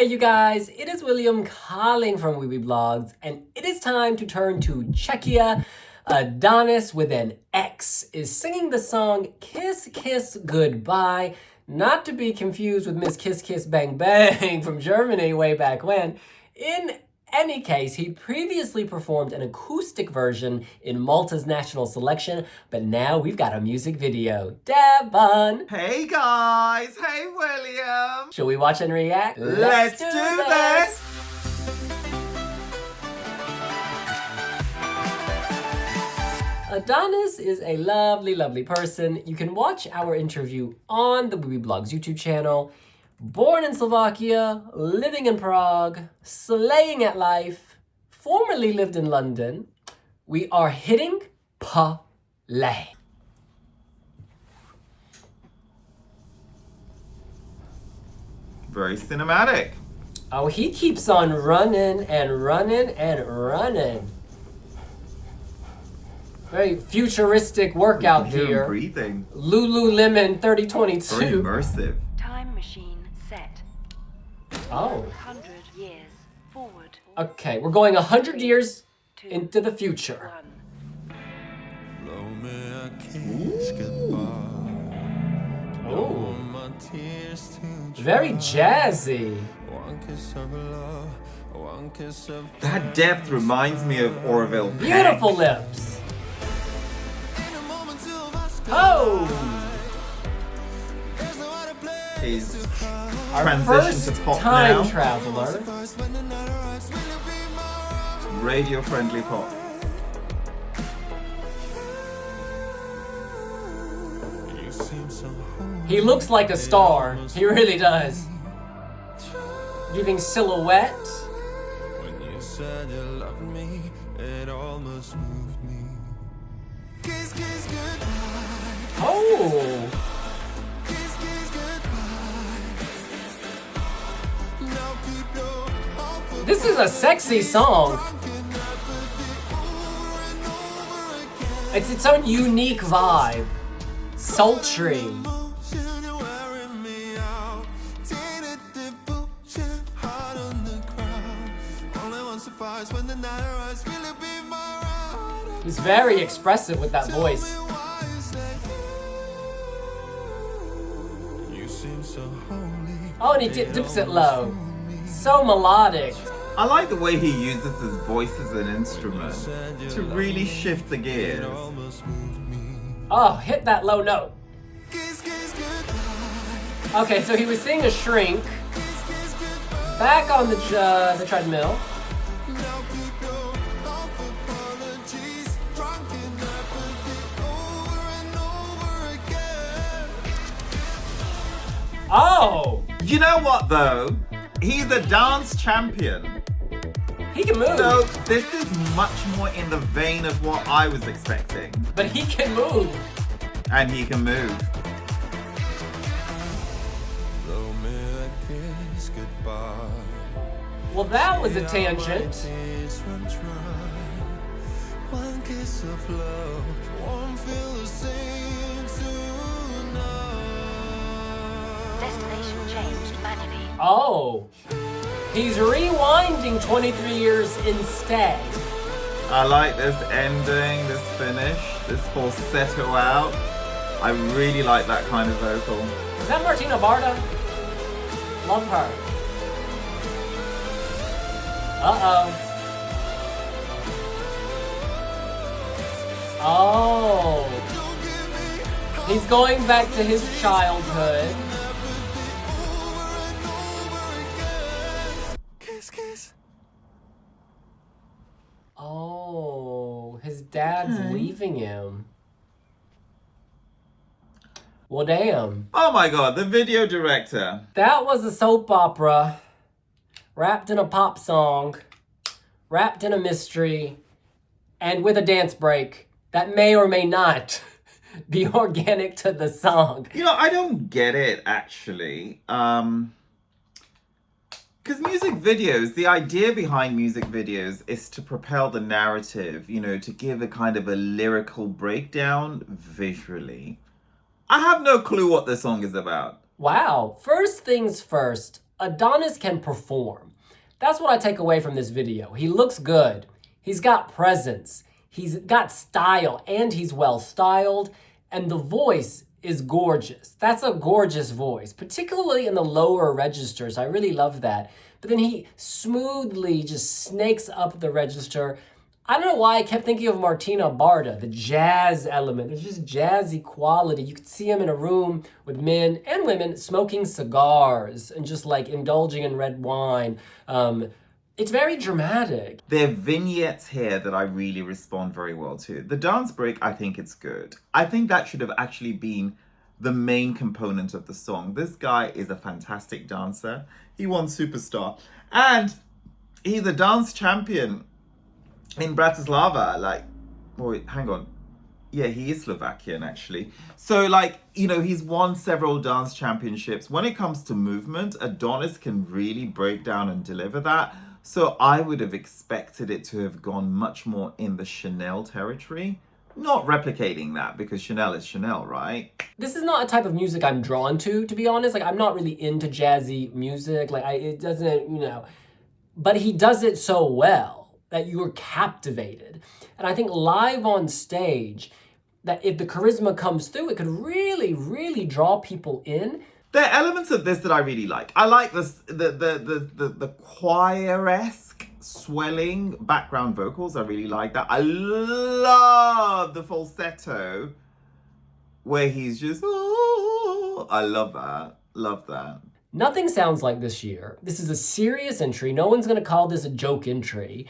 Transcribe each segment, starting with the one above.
Hey you guys, it is William calling from Weeby Blogs, and it is time to turn to Czechia. ADONXS with an X is singing the song Kiss Kiss Goodbye, not to be confused with Miss Kiss Kiss Bang Bang from Germany way back when. In any case, he previously performed an acoustic version in Malta's national selection, but now we've got a music video. Devon! Hey guys! Hey William! Shall we watch and react? Let's do this! ADONXS is a lovely, lovely person. You can watch our interview on the Weeby Blogs YouTube channel. Born in Slovakia, living in Prague, slaying at life, formerly lived in London. We are hitting play. Very cinematic. Oh, he keeps on running and running and running. Very futuristic workout here. Breathing. Lululemon 3022. Very immersive. Time machine set. Oh. 100 years forward. Okay, we're going 100 years into the future. Ooh. Very jazzy. That depth reminds me of Orville Peck. Beautiful lips. Oh! His Our transition first to pop time now. traveler. Radio-friendly pop. He looks like a star. He really does. Giving silhouette. When you said you loved me, it almost moved me. Kiss, kiss, goodbye. Oh! Kiss, kiss, goodbye. Now keep your heart. This is a sexy song. It's its own unique vibe. Sultry. He's very expressive with that voice. Oh, and he dips it low. So melodic. I like the way he uses his voice as an instrument to really shift the gears. Oh, hit that low note. Okay, so he was seeing a shrink. Back on the treadmill. Oh! You know what though? He's a dance champion. He can move. So this is much more in the vein of what I was expecting. But he can move. And he can move. Well, that was a tangent. One kiss of love won't feel the same tonight. Destination changed manually. Oh. He's rewinding 23 years instead. I like this ending, this finish, this falsetto out. I really like that kind of vocal. Is that Martina Barda? Love her. Uh-oh. Oh. He's going back to his childhood. Kiss, kiss. Oh, his dad's leaving him. Well, damn. Oh my god, the video director. That was a soap opera, wrapped in a pop song, wrapped in a mystery, and with a dance break that may or may not be organic to the song. You know, I don't get it, actually. Because music videos, the idea behind music videos is to propel the narrative, you know, to give a kind of a lyrical breakdown visually. I have no clue what this song is about. Wow. First things first, Adonis can perform. That's what I take away from this video. He looks good. He's got presence. He's got style, and he's well styled. And the voice is gorgeous. That's a gorgeous voice, particularly in the lower registers. I really love that. But then he smoothly just snakes up the register. I don't know why I kept thinking of Martina Barda, the jazz element. There's just jazzy quality. You could see him in a room with men and women smoking cigars and just like indulging in red wine. It's very dramatic. There are vignettes here that I really respond very well to. The dance break, I think it's good. I think that should have actually been the main component of the song. This guy is a fantastic dancer. He won Superstar. And he's a dance champion in Bratislava. Like, wait, hang on. Yeah, he is Slovakian, actually. So, like, you know, he's won several dance championships. When it comes to movement, Adonis can really break down and deliver that. So I would have expected it to have gone much more in the Chanel territory. Not replicating that, because Chanel is Chanel, right? This is not a type of music I'm drawn to be honest. Like, I'm not really into jazzy music. Like, it doesn't, you know, but he does it so well that you're captivated. And I think live on stage, that if the charisma comes through, it could really, really draw people in. There are elements of this that I really like. I like this, the choir-esque swelling background vocals. I really like that. I love the falsetto where he's just, oh, I love that. Love that. Nothing sounds like this year. This is a serious entry. No one's gonna call this a joke entry.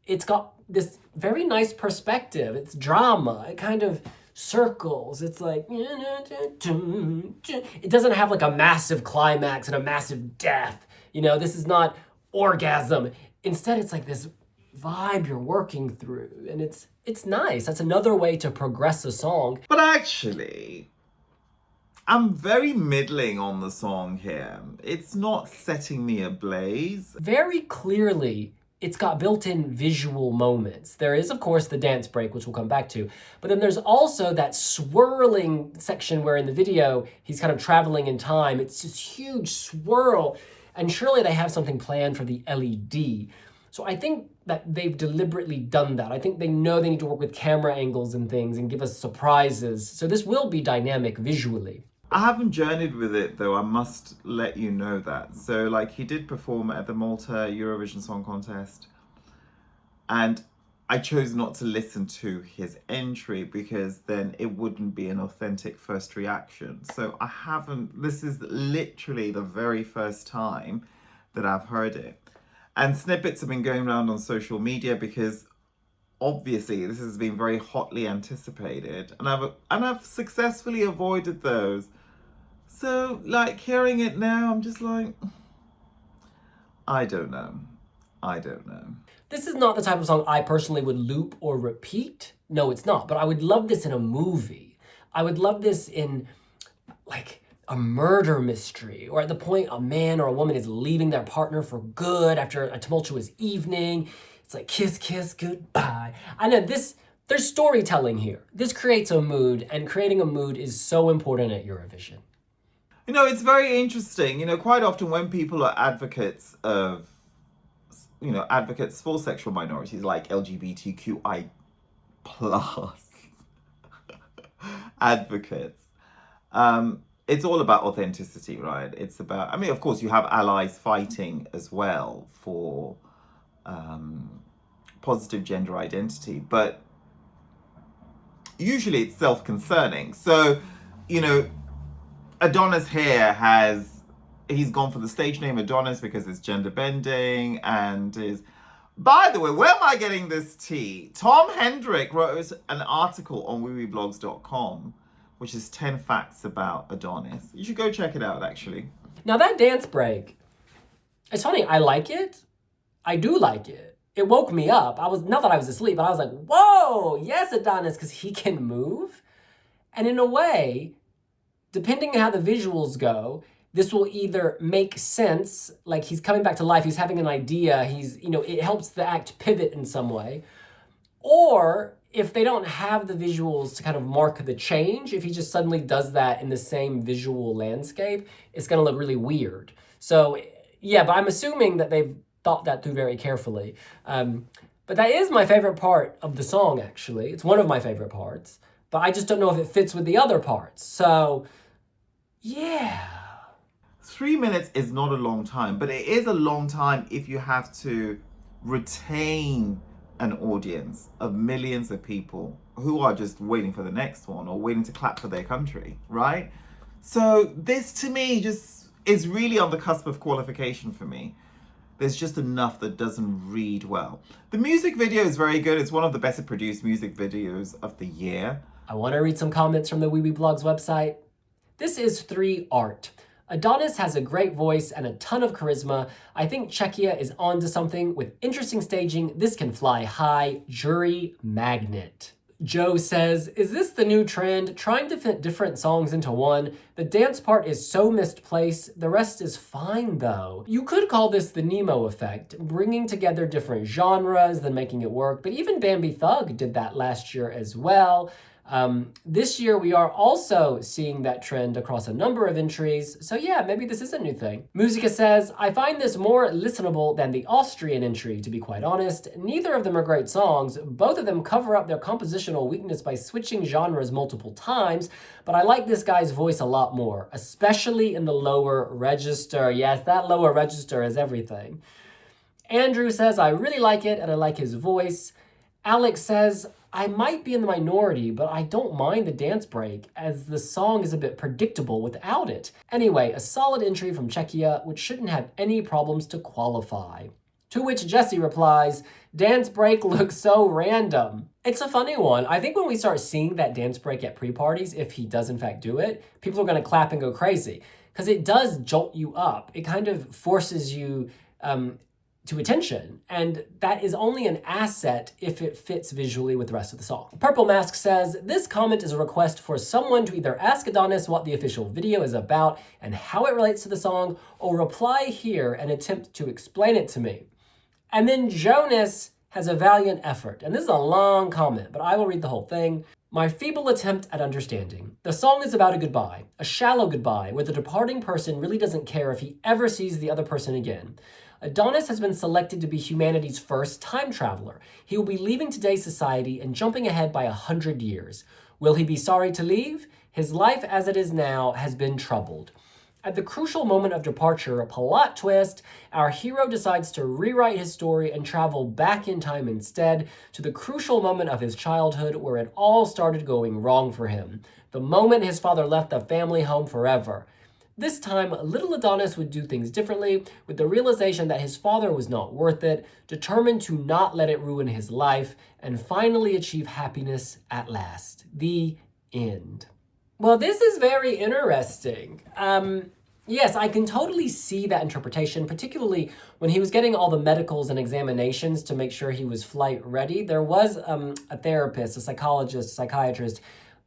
It's got this very nice perspective. It's drama. It kind of circles. It's like, it doesn't have like a massive climax and a massive death. You know, this is not orgasm. Instead, it's like this vibe you're working through, and it's nice. That's another way to progress a song. But actually, I'm very middling on the song here. It's not setting me ablaze. Very clearly, it's got built-in visual moments. There is, of course, the dance break, which we'll come back to, but then there's also that swirling section where in the video, he's kind of traveling in time. It's this huge swirl, and surely they have something planned for the LED. So I think that they've deliberately done that. I think they know they need to work with camera angles and things and give us surprises. So this will be dynamic visually. I haven't journeyed with it, though. I must let you know that. So, like, he did perform at the Malta Eurovision Song Contest, and I chose not to listen to his entry because then it wouldn't be an authentic first reaction. So I haven't, this is literally the very first time that I've heard it. And snippets have been going around on social media because obviously this has been very hotly anticipated, and I've successfully avoided those. So, like, hearing it now, I'm just like, I don't know. This is not the type of song I personally would loop or repeat. No, it's not. But I would love this in a movie. I would love this in, like, a murder mystery, or at the point a man or a woman is leaving their partner for good after a tumultuous evening. It's like, kiss, kiss, goodbye. I know there's storytelling here. This creates a mood, and creating a mood is so important at Eurovision. You know, it's very interesting. You know, quite often when people are advocates of, you know, advocates for sexual minorities like LGBTQI plus advocates, it's all about authenticity, right? It's about, I mean, of course, you have allies fighting as well for positive gender identity, but usually it's self-concerning. So, you know, Adonis here he's gone for the stage name Adonis because it's gender bending and is, by the way, where am I getting this tea? Tom Hendrick wrote an article on wiwiblogs.com, which is 10 facts about Adonis. You should go check it out, actually. Now that dance break, it's funny, I like it. I do like it. It woke me up. Not that I was asleep, but I was like, whoa, yes, Adonis, because he can move. And in a way, depending on how the visuals go, this will either make sense, like he's coming back to life, he's having an idea, it helps the act pivot in some way. Or if they don't have the visuals to kind of mark the change, if he just suddenly does that in the same visual landscape, it's gonna look really weird. So, Yeah, but I'm assuming that they've thought that through very carefully. But that is my favorite part of the song, actually. It's one of my favorite parts. But I just don't know if it fits with the other parts. So, yeah. 3 minutes is not a long time, but it is a long time if you have to retain an audience of millions of people who are just waiting for the next one or waiting to clap for their country, right? So this to me just is really on the cusp of qualification for me. There's just enough that doesn't read well. The music video is very good. It's one of the better produced music videos of the year. I want to read some comments from the WeeBlogs website. This is 3 art. Adonis has a great voice and a ton of charisma. I think Czechia is onto something with interesting staging. This can fly high. Jury magnet. Joe says, is this the new trend? Trying to fit different songs into one? The dance part is so misplaced. The rest is fine though. You could call this the Nemo effect, bringing together different genres, then making it work. But even Bambi Thug did that last year as well. This year we are also seeing that trend across a number of entries, so yeah, maybe this is a new thing. Musica says, I find this more listenable than the Austrian entry, to be quite honest. Neither of them are great songs, both of them cover up their compositional weakness by switching genres multiple times, but I like this guy's voice a lot more, especially in the lower register. Yes, that lower register is everything. Andrew says, I really like it and I like his voice. Alex says, I might be in the minority, but I don't mind the dance break, as the song is a bit predictable without it. Anyway, a solid entry from Czechia, which shouldn't have any problems to qualify. To which Jesse replies, dance break looks so random. It's a funny one. I think when we start seeing that dance break at pre-parties, if he does in fact do it, people are going to clap and go crazy. Because it does jolt you up. It kind of forces you to attention, and that is only an asset if it fits visually with the rest of the song. Purple Mask says, this comment is a request for someone to either ask Adonis what the official video is about and how it relates to the song, or reply here and attempt to explain it to me. And then Jonas has a valiant effort, and this is a long comment, but I will read the whole thing. My feeble attempt at understanding. The song is about a goodbye, a shallow goodbye, where the departing person really doesn't care if he ever sees the other person again. Adonis has been selected to be humanity's first time traveler. He will be leaving today's society and jumping ahead by 100 years. Will he be sorry to leave? His life as it is now has been troubled. At the crucial moment of departure, a plot twist, our hero decides to rewrite his story and travel back in time instead to the crucial moment of his childhood where it all started going wrong for him. The moment his father left the family home forever. This time, little Adonis would do things differently, with the realization that his father was not worth it, determined to not let it ruin his life, and finally achieve happiness at last. The end. Well, this is very interesting. Yes, I can totally see that interpretation, particularly when he was getting all the medicals and examinations to make sure he was flight ready. There was a therapist, a psychologist, a psychiatrist,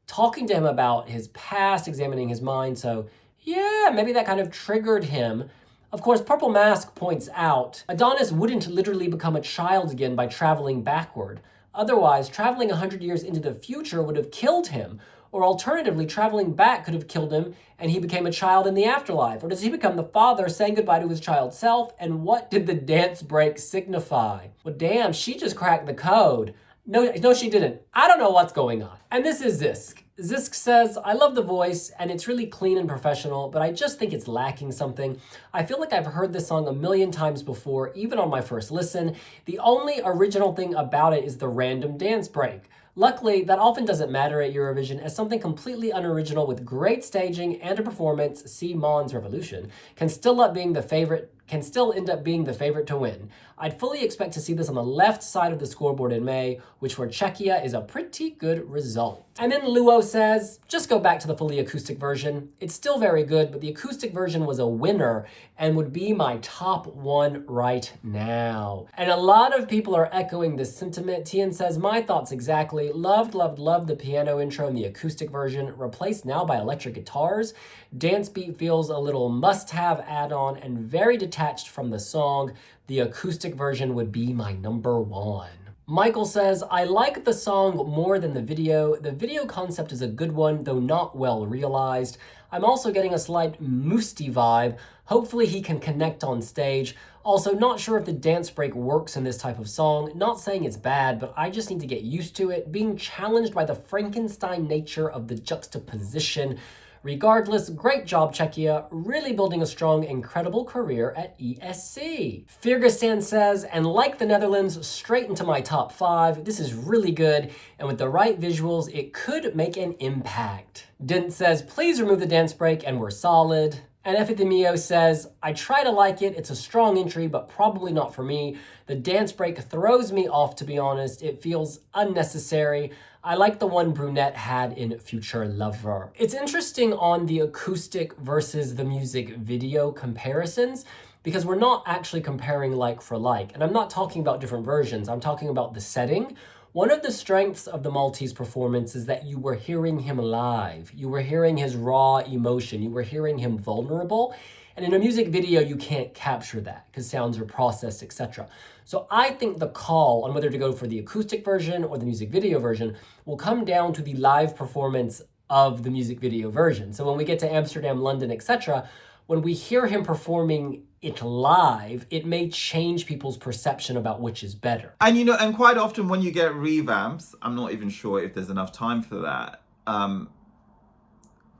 talking to him about his past, examining his mind, so yeah, maybe that kind of triggered him. Of course, Purple Mask points out, Adonis wouldn't literally become a child again by traveling backward. Otherwise, traveling 100 years into the future would have killed him. Or alternatively, traveling back could have killed him and he became a child in the afterlife. Or does he become the father saying goodbye to his child self? And what did the dance break signify? Well, damn, she just cracked the code. No, she didn't. I don't know what's going on. And this is Zisk. Zisk says, I love the voice and it's really clean and professional, but I just think it's lacking something. I feel like I've heard this song a million times before, even on my first listen. The only original thing about it is the random dance break. Luckily, that often doesn't matter at Eurovision, as something completely unoriginal with great staging and a performance, see Måns Revolution, can still end up being the favorite to win. I'd fully expect to see this on the left side of the scoreboard in May, which for Czechia is a pretty good result. And then Luo says, just go back to the fully acoustic version. It's still very good, but the acoustic version was a winner and would be my top one right now. And a lot of people are echoing this sentiment. Tien says, my thoughts exactly. Loved the piano intro in the acoustic version, replaced now by electric guitars. Dance beat feels a little must-have add-on and very detached from the song. The acoustic version would be my number one. Michael says, I like the song more than the video. The video concept is a good one, though not well realized. I'm also getting a slight Moosty vibe. Hopefully he can connect on stage. Also, not sure if the dance break works in this type of song. Not saying it's bad, but I just need to get used to it, being challenged by the Frankenstein nature of the juxtaposition. Regardless, great job, Czechia. Really building a strong, incredible career at ESC. Firgastan says, and like the Netherlands, straight into my top 5. This is really good, and with the right visuals, it could make an impact. Dint says, please remove the dance break, and we're solid. And Epithemio says, I try to like it. It's a strong entry, but probably not for me. The dance break throws me off, to be honest. It feels unnecessary. I like the one Brunette had in Future Lover. It's interesting on the acoustic versus the music video comparisons, because we're not actually comparing like for like. And I'm not talking about different versions. I'm talking about the setting. One of the strengths of the Maltese performance is that you were hearing him live. You were hearing his raw emotion. You were hearing him vulnerable. And in a music video, you can't capture that because sounds are processed, etc. So I think the call on whether to go for the acoustic version or the music video version will come down to the live performance of the music video version. So when we get to Amsterdam, London, etc., when we hear him performing it live, it may change people's perception about which is better. And and quite often when you get revamps, I'm not even sure if there's enough time for that.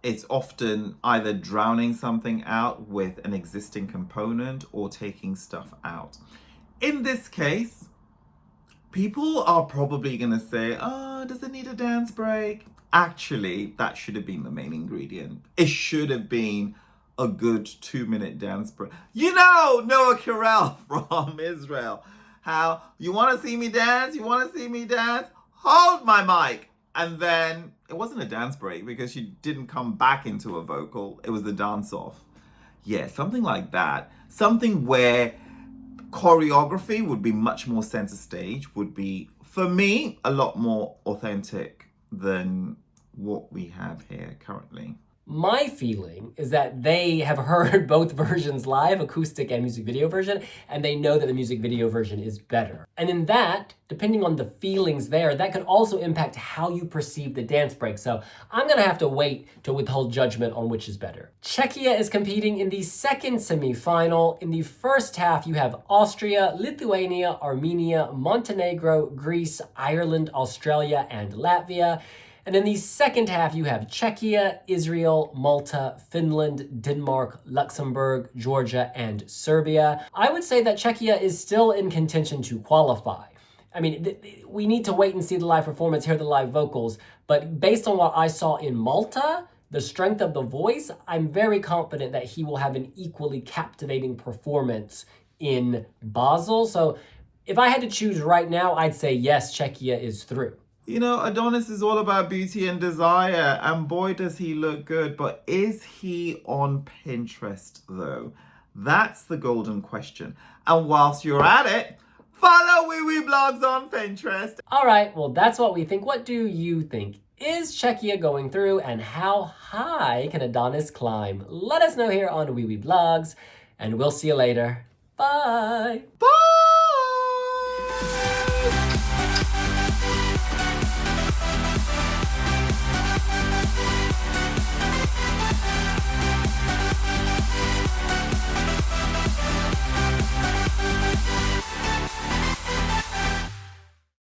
It's often either drowning something out with an existing component or taking stuff out. In this case, people are probably going to say, oh, does it need a dance break? Actually, that should have been the main ingredient. It should have been a good 2-minute dance break. Noah Carell from Israel. How, you want to see me dance? You want to see me dance? Hold my mic. And then it wasn't a dance break because she didn't come back into a vocal. It was the dance off. Yeah, something like that. Something where choreography would be much more center stage, would be, for me, a lot more authentic than what we have here currently. My feeling is that they have heard both versions live, acoustic and music video version, and they know that the music video version is better. And in that, depending on the feelings there, that could also impact how you perceive the dance break. So I'm gonna have to wait to withhold judgment on which is better. Czechia is competing in the second semi-final. In the first half, you have Austria, Lithuania, Armenia, Montenegro, Greece, Ireland, Australia, and Latvia. And in the second half, you have Czechia, Israel, Malta, Finland, Denmark, Luxembourg, Georgia, and Serbia. I would say that Czechia is still in contention to qualify. I mean, we need to wait and see the live performance, hear the live vocals. But based on what I saw in Malta, the strength of the voice, I'm very confident that he will have an equally captivating performance in Basel. So if I had to choose right now, I'd say yes, Czechia is through. Adonis is all about beauty and desire, and boy, does he look good. But is he on Pinterest, though? That's the golden question. And whilst you're at it, follow Wee Wee Blogs on Pinterest. All right, well, that's what we think. What do you think? Is Czechia going through, and how high can Adonis climb? Let us know here on Wee Wee Blogs, and we'll see you later. Bye. Bye.